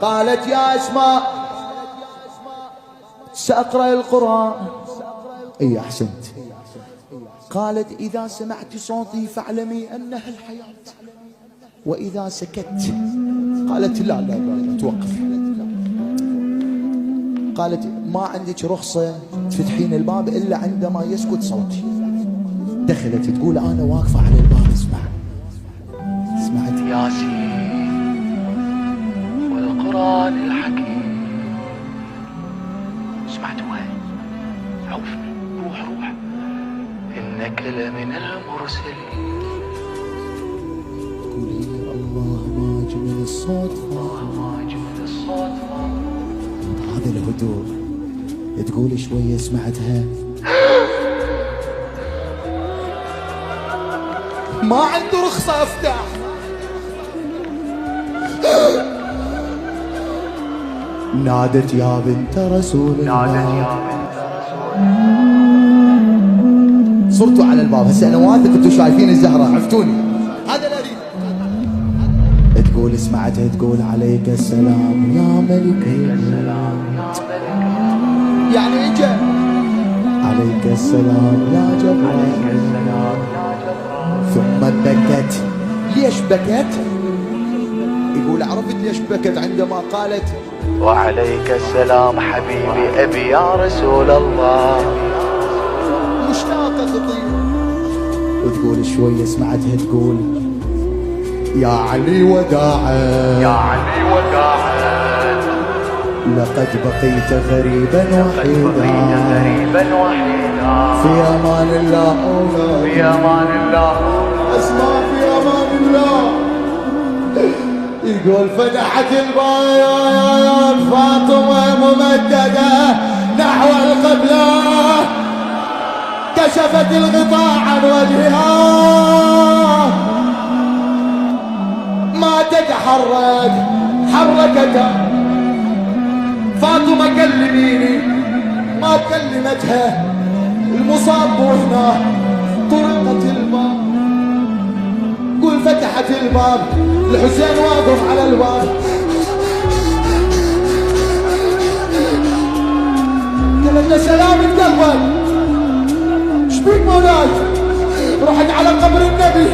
قالت يا أسماء سأقرأ القرآن. اي احسنت. قالت إذا سمعت صوتي فاعلمي أنها الحياة، وإذا سكت. قالت لا لا لا توقف. قالت ما عندك رخصة تفتحين الباب إلا عندما يسكت صوتي. دخلت تقول أنا واقفة على الباب اسمع. سمعت ياسين والقرآن الحكيم. سمعت وين؟ عوفني روح روح إنك لمن المرسلين. تقول الله ما أجمل الصوت، الله ما أجمل الصوت. هذا الهدوء. تقول شوية سمعتها ما عنده رخصة افتح. نادت يا بنت رسول الله. صرتوا على الباب هسه انا واثق انتوا شايفين الزهرة عفتوني. هذا اللي اريد. تقول سمعتها تقول عليك السلام يا ملك يعني اجا عليك السلام يا جبرائيل. ثم بكت. ليش بكت؟ يقول عرفت ليش بكت عندما قالت وعليك السلام حبيبي أبي يا رسول الله. مشتاقة تطير. وتقول شوية سمعتها تقول يا علي وداعا يا علي وداعا لقد بقيت غريبا وحيدا في امان الله أولاد. في امان الله. اسمع في امان الله. يقول فتحت الباب فاطمة ممددة نحو القبلة كشفت الغطاء عن وجهها ما تتحرك. حركتها فاطمة كلميني ما كلمتها. المصاب هنا طرقت الباب. قول فتحت الباب الحسين واقف على الباب. قالت سلامة قلبك شبيك مولاي؟ رحت على قبر النبي